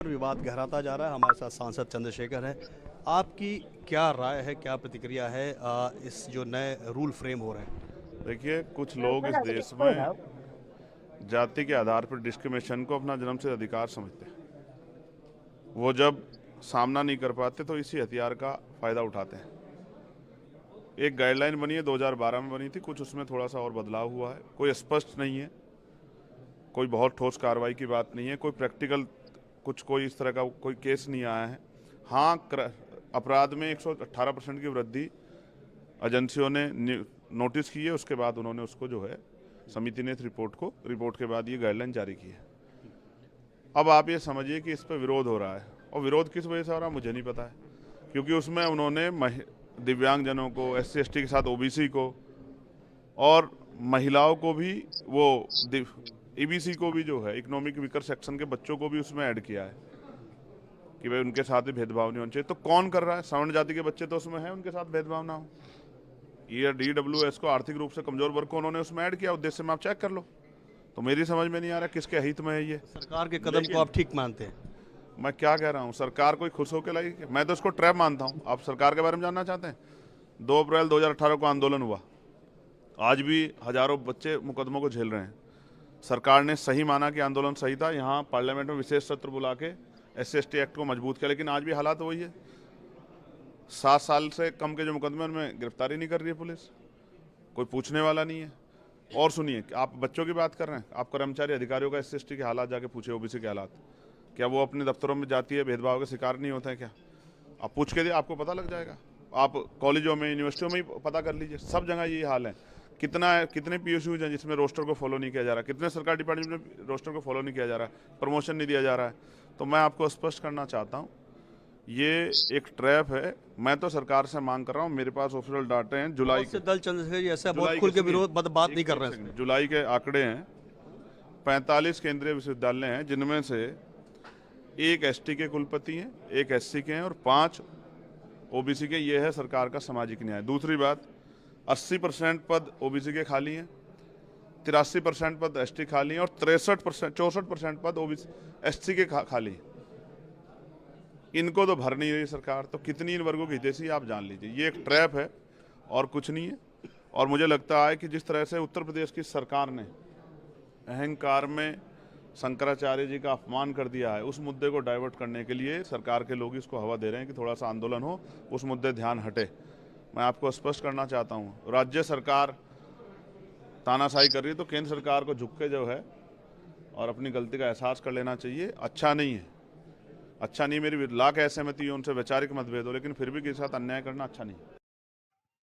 विवाद गहराता जा रहा है। हमारे साथ सांसद चंद्रशेखर हैं। आपकी क्या राय है, क्या प्रतिक्रिया है इस जो नए रूल फ्रेम हो रहे हैं? देखिए, कुछ लोग इस देश में जाति के आधार पर डिस्क्रिमिनेशन को अपना जन्मसिद्ध अधिकार समझते हैं। वो जब सामना नहीं कर पाते तो इसी हथियार का फायदा उठाते हैं। एक गाइडलाइन बनी है, 2012 में बनी थी, कुछ उसमें थोड़ा सा और बदलाव हुआ है। कोई स्पष्ट नहीं है, कोई बहुत ठोस कार्रवाई की बात नहीं है, कोई प्रैक्टिकल कोई इस तरह का कोई केस नहीं आया है। हाँ, अपराध में 118% की वृद्धि एजेंसियों ने नोटिस की है। उसके बाद उन्होंने उसको जो है समिति ने इस रिपोर्ट के बाद ये गाइडलाइन जारी की है। अब आप ये समझिए कि इस पर विरोध हो रहा है, और विरोध किस वजह से हो रहा है मुझे नहीं पता है, क्योंकि उसमें उन्होंने दिव्यांगजनों को, SC ST के साथ OBC को और महिलाओं को भी, वो EBC को भी, जो है इकोनॉमिक वीकर सेक्शन के बच्चों को भी उसमें ऐड किया है कि भाई उनके साथ भी भेदभाव नहीं होना चाहिए। तो कौन कर रहा है? सवर्ण जाति के बच्चे तो उसमें है, उनके साथ भेदभाव ना हो। ये DWS को, आर्थिक रूप से कमजोर वर्ग को उन्होंने उसमें ऐड किया उद्देश्य में। आप चेक कर लो। तो मेरी समझ में नहीं आ रहा किसके हित में है ये। सरकार के कदम को आप ठीक मानते हैं? मैं क्या कह रहा हूँ, सरकार कोई खुश होकर लाई? मैं तो इसको ट्रैप मानता हूँ। आप सरकार के बारे में जानना चाहते हैं? 2 अप्रैल 2018 को आंदोलन हुआ, आज भी हजारों बच्चे मुकदमों को झेल रहे हैं। सरकार ने सही माना कि आंदोलन सही था, यहाँ पार्लियामेंट में विशेष सत्र बुला के SC ST एक्ट को मजबूत किया, लेकिन आज भी हालात वही है। 7 साल से कम के जो मुकदमे, उनमें गिरफ्तारी नहीं कर रही है पुलिस, कोई पूछने वाला नहीं है। और सुनिए, आप बच्चों की बात कर रहे हैं, आप कर्मचारी अधिकारियों का SC ST के हालात जाके पूछे, OBC के हालात, क्या वो अपने दफ्तरों में जाती है भेदभाव के शिकार नहीं होते हैं क्या? आप पूछ के दिए, आपको पता लग जाएगा। आप कॉलेजों में, यूनिवर्सिटियों में ही पता कर लीजिए, सब जगह यही हाल है। कितने PSUs हैं जिसमें रोस्टर को फॉलो नहीं किया जा रहा, कितने सरकारी डिपार्टमेंट में रोस्टर को फॉलो नहीं किया जा रहा, प्रमोशन नहीं दिया जा रहा है। तो मैं आपको स्पष्ट करना चाहता हूँ, ये एक ट्रैप है। मैं तो सरकार से मांग कर रहा हूँ, मेरे पास ऑफिशियल डाटे हैं जुलाई के। दल चंद्रशेखर जी ऐसा बहुत खुल के विरोध बात नहीं कर रहे हैं। जुलाई के आंकड़े हैं, 45 केंद्रीय विश्वविद्यालय हैं, जिनमें से 1 ST के कुलपति हैं, 1 SC के हैं और 5 OBC के। ये है सरकार का सामाजिक न्याय। दूसरी बात, 80% पद OBC के खाली हैं, 83% पद ST खाली हैं और 64% पद OBC SC के खाली हैं। इनको तो भर नहीं रही सरकार, तो कितनी इन वर्गों की हितैषी आप जान लीजिए। ये एक ट्रैप है और कुछ नहीं है। और मुझे लगता है कि जिस तरह से उत्तर प्रदेश की सरकार ने अहंकार में शंकराचार्य जी का अपमान कर दिया है, उस मुद्दे को डाइवर्ट करने के लिए सरकार के लोग इसको हवा दे रहे हैं कि थोड़ा सा आंदोलन हो, उस मुद्दे ध्यान हटे। मैं आपको स्पष्ट करना चाहता हूँ, राज्य सरकार तानाशाही कर रही है, तो केंद्र सरकार को झुक के जो है और अपनी गलती का एहसास कर लेना चाहिए। अच्छा नहीं है, अच्छा नहीं। मेरी लाख असहमति है उनसे, वैचारिक मतभेद हो, लेकिन फिर भी किसी के साथ अन्याय करना अच्छा नहीं।